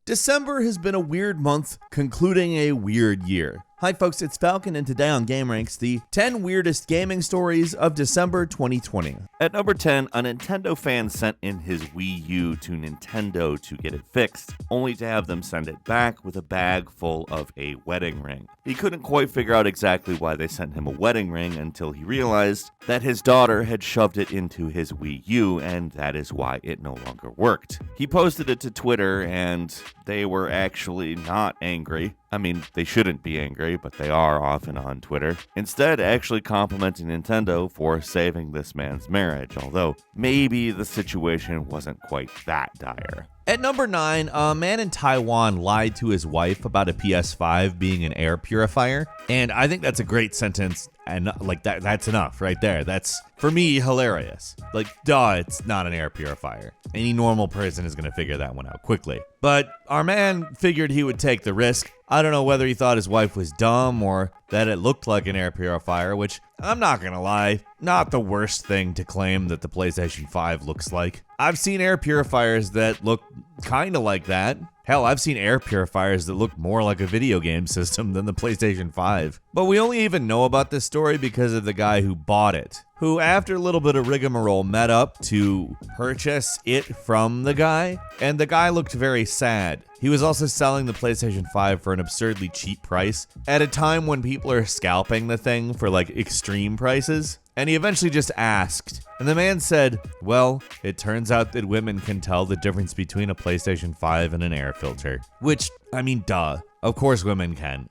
December has been a weird month, concluding a weird year. Hi folks, it's Falcon, and today on gameranx, the 10 weirdest gaming stories of December 2020. At number 10, a Nintendo fan sent in his Wii U to Nintendo to get it fixed, only to have them send it back with a bag full of a wedding ring. He couldn't quite figure out exactly why they sent him a wedding ring until he realized that his daughter had shoved it into his Wii U, and that is why it no longer worked. He posted it to Twitter, and they were actually not angry. I mean, they shouldn't be angry, but they are often on Twitter. Instead, actually complimenting Nintendo for saving this man's marriage, although maybe the situation wasn't quite that dire. At number 9, a man in Taiwan lied to his wife about a PS5 being an air purifier, and I think that's a great sentence, and that's enough right there. That's, for me, hilarious. It's not an air purifier. Any normal person is going to figure that one out quickly. But our man figured he would take the risk. I don't know whether he thought his wife was dumb or that it looked like an air purifier, which, I'm not gonna lie, not the worst thing to claim that the PlayStation 5 looks like. I've seen air purifiers that look kinda like that. Hell, I've seen air purifiers that look more like a video game system than the PlayStation 5. But we only even know about this story because of the guy who bought it, who after a little bit of rigmarole met up to purchase it from the guy, and the guy looked very sad. He was also selling the PlayStation 5 for an absurdly cheap price at a time when people are scalping the thing for extreme prices. And he eventually just asked, and the man said, well, it turns out that women can tell the difference between a PlayStation 5 and an air filter. Which, I mean, duh. Of course women can.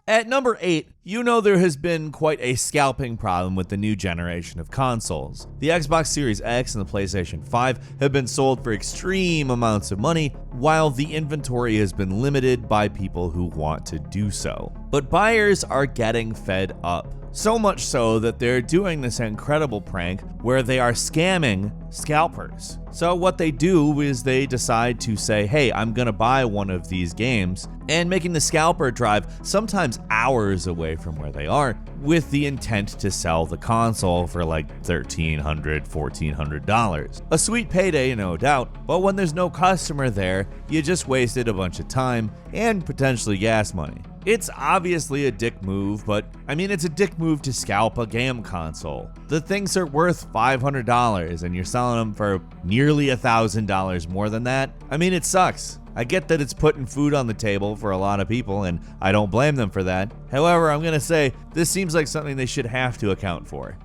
At number 8, you know there has been quite a scalping problem with the new generation of consoles. The Xbox Series X and the PlayStation 5 have been sold for extreme amounts of money, while the inventory has been limited by people who want to do so. But buyers are getting fed up. So much so that they're doing this incredible prank where they are scamming scalpers. So what they do is they decide to say, hey, I'm gonna buy one of these games, and making the scalper drive sometimes hours away from where they are with the intent to sell the console for $1,300, $1,400. A sweet payday, no doubt, but when there's no customer there, you just wasted a bunch of time and potentially gas money. It's obviously a dick move, but it's a dick move to scalp a game console. The things are worth $500 and you're selling them for nearly $1,000 more than that. It sucks. I get that it's putting food on the table for a lot of people, and I don't blame them for that. However, I'm gonna say this seems like something they should have to account for.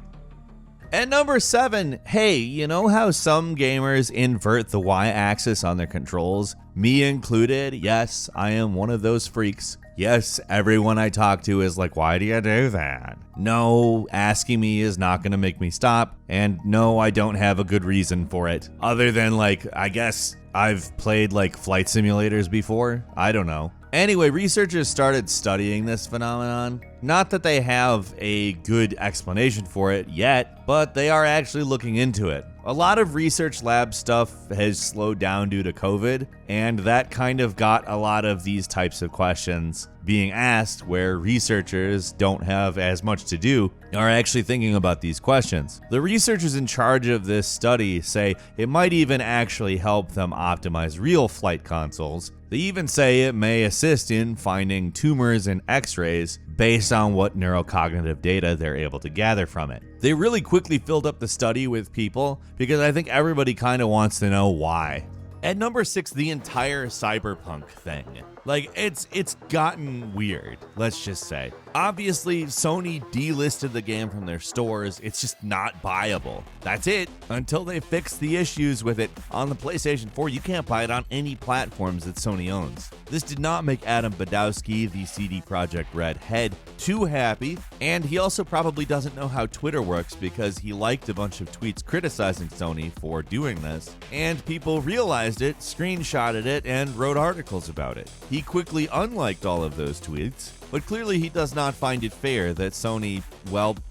At number 7, hey, you know how some gamers invert the Y-axis on their controls? Me included. Yes, I am one of those freaks. Yes, everyone I talk to is like, why do you do that? No, asking me is not gonna make me stop, and no, I don't have a good reason for it. Other than I guess I've played flight simulators before. I don't know. Anyway, researchers started studying this phenomenon. Not that they have a good explanation for it yet, but they are actually looking into it. A lot of research lab stuff has slowed down due to COVID, and that kind of got a lot of these types of questions being asked where researchers don't have as much to do are actually thinking about these questions. The researchers in charge of this study say it might even actually help them optimize real flight consoles. They even say it may assist in finding tumors in X-rays based on what neurocognitive data they're able to gather from it. They really quickly filled up the study with people because I think everybody kind of wants to know why. At number 6, the entire Cyberpunk thing. It's gotten weird, let's just say. Obviously, Sony delisted the game from their stores. It's just not buyable. That's it. Until they fix the issues with it on the PlayStation 4, you can't buy it on any platforms that Sony owns. This did not make Adam Badowski, the CD Projekt Red head, too happy, and he also probably doesn't know how Twitter works because he liked a bunch of tweets criticizing Sony for doing this, and people realized it, screenshotted it, and wrote articles about it. He quickly unliked all of those tweets, but clearly he does not find it fair that Sony,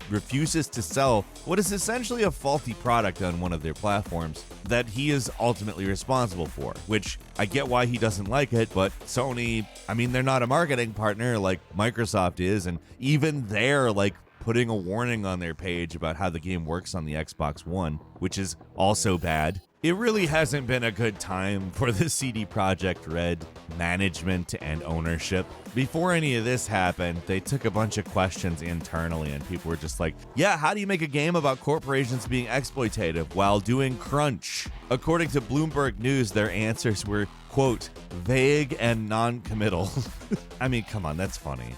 refuses to sell what is essentially a faulty product on one of their platforms that he is ultimately responsible for, which I get why he doesn't like it, but Sony, they're not a marketing partner like Microsoft is, and even they're putting a warning on their page about how the game works on the Xbox One, which is also bad. It really hasn't been a good time for the CD Projekt Red management and ownership. Before any of this happened, they took a bunch of questions internally and people were just like, yeah, how do you make a game about corporations being exploitative while doing crunch? According to Bloomberg News, their answers were, quote, vague and non-committal. I mean, come on, that's funny.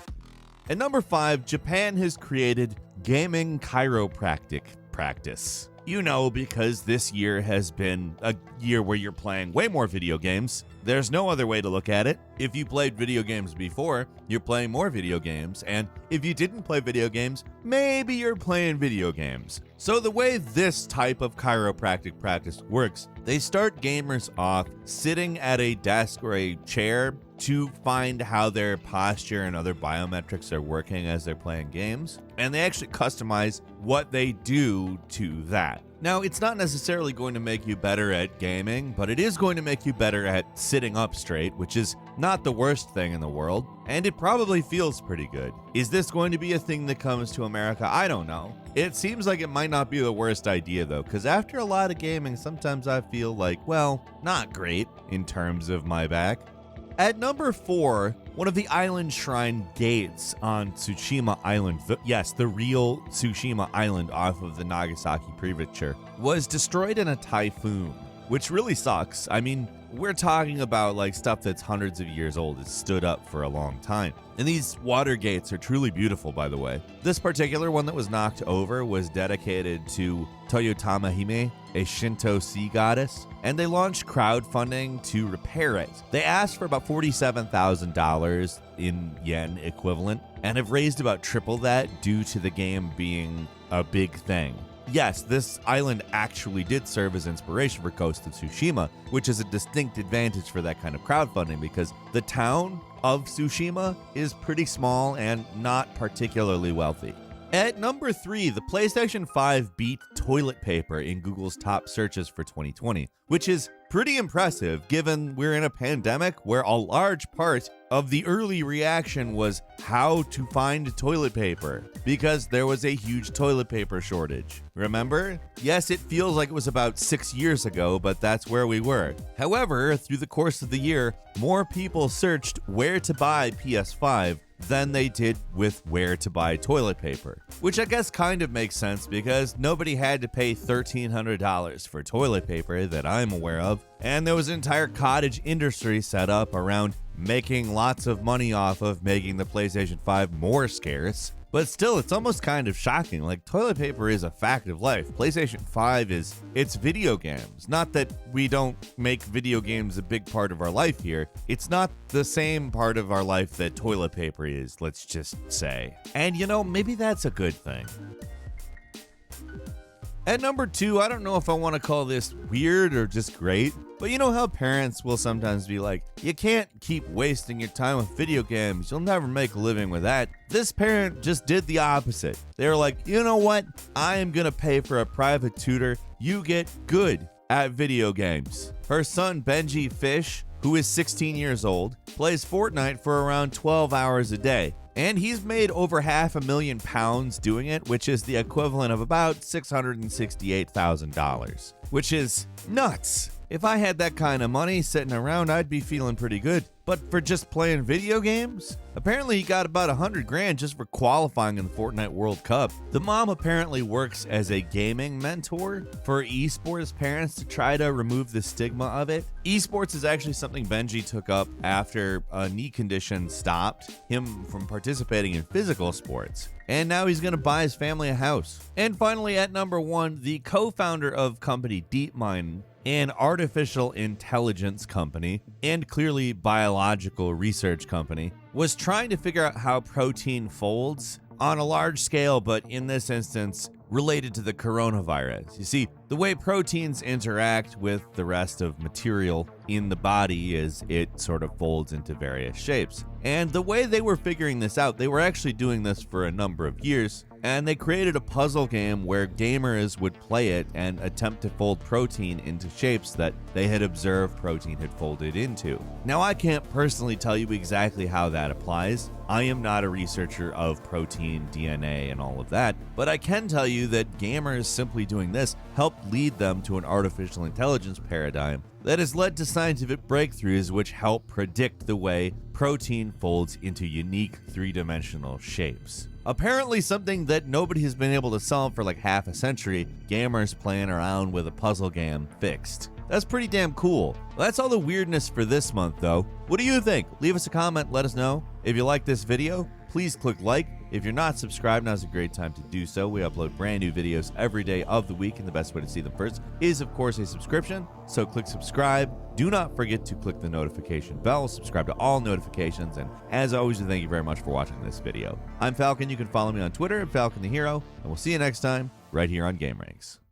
At number 5, Japan has created gaming chiropractic practice. You know, because this year has been a year where you're playing way more video games. There's no other way to look at it. If you played video games before, you're playing more video games. And if you didn't play video games, maybe you're playing video games. So the way this type of chiropractic practice works, they start gamers off sitting at a desk or a chair to find how their posture and other biometrics are working as they're playing games. And they actually customize what they do to that. Now, it's not necessarily going to make you better at gaming, but it is going to make you better at sitting up straight, which is not the worst thing in the world, and it probably feels pretty good. Is this going to be a thing that comes to America? I don't know. It seems like it might not be the worst idea, though, because after a lot of gaming, sometimes I feel like, well, not great in terms of my back. At number 4, one of the island shrine gates on Tsushima Island, yes, the real Tsushima Island off of the Nagasaki Prefecture, was destroyed in a typhoon, which really sucks. I mean, we're talking about like stuff that's hundreds of years old. It's stood up for a long time. And these water gates are truly beautiful, by the way. This particular one that was knocked over was dedicated to Toyotama Hime, a Shinto sea goddess, and they launched crowdfunding to repair it. They asked for about $47,000 in yen equivalent and have raised about triple that due to the game being a big thing. Yes, this island actually did serve as inspiration for Ghost of Tsushima, which is a distinct advantage for that kind of crowdfunding because the town of Tsushima is pretty small and not particularly wealthy. At number 3, the PlayStation 5 beat toilet paper in Google's top searches for 2020, which is pretty impressive given we're in a pandemic where a large part of the early reaction was how to find toilet paper because there was a huge toilet paper shortage. Remember? Yes, it feels like it was about 6 years ago, but that's where we were. However, through the course of the year, more people searched where to buy PS5 than they did with where to buy toilet paper, which I guess kind of makes sense because nobody had to pay $1,300 for toilet paper that I'm aware of, and there was an entire cottage industry set up around making lots of money off of making the PlayStation 5 more scarce. But still, it's almost kind of shocking. Like, toilet paper is a fact of life. PlayStation 5 it's video games. Not that we don't make video games a big part of our life here. It's not the same part of our life that toilet paper is, let's just say. And you know, maybe that's a good thing. At number 2, I don't know if I want to call this weird or just great, but you know how parents will sometimes be like, you can't keep wasting your time with video games, you'll never make a living with that. This parent just did the opposite. They were like, you know what, I am gonna pay for a private tutor, you get good at video games. Her son Benji Fish, who is 16 years old, plays Fortnite for around 12 hours a day. And he's made over £500,000 doing it, which is the equivalent of about $668,000, which is nuts. If I had that kind of money sitting around, I'd be feeling pretty good. But for just playing video games? Apparently he got about $100,000 just for qualifying in the Fortnite World Cup. The mom apparently works as a gaming mentor for esports parents to try to remove the stigma of it. Esports is actually something Benji took up after a knee condition stopped him from participating in physical sports. And now he's going to buy his family a house. And finally, at number 1, the co-founder of company DeepMind, an artificial intelligence company and clearly biological research company, was trying to figure out how protein folds on a large scale, but in this instance, related to the coronavirus. You see, the way proteins interact with the rest of material in the body is it sort of folds into various shapes. And the way they were figuring this out, they were actually doing this for a number of years, and they created a puzzle game where gamers would play it and attempt to fold protein into shapes that they had observed protein had folded into. Now, I can't personally tell you exactly how that applies. I am not a researcher of protein, DNA, and all of that, but I can tell you that gamers simply doing this helped lead them to an artificial intelligence paradigm that has led to scientific breakthroughs which help predict the way protein folds into unique three-dimensional shapes. Apparently something that nobody has been able to solve for like half a century, gamers playing around with a puzzle game fixed. That's pretty damn cool. Well, that's all the weirdness for this month though. What do you think? Leave us a comment, let us know. If you like this video, please click like. If you're not subscribed, now's a great time to do so. We upload brand new videos every day of the week, and the best way to see them first is, of course, a subscription. So click subscribe. Do not forget to click the notification bell. Subscribe to all notifications. And as always, we thank you very much for watching this video. I'm Falcon. You can follow me on Twitter at Falcon the Hero, and we'll see you next time right here on Gameranx.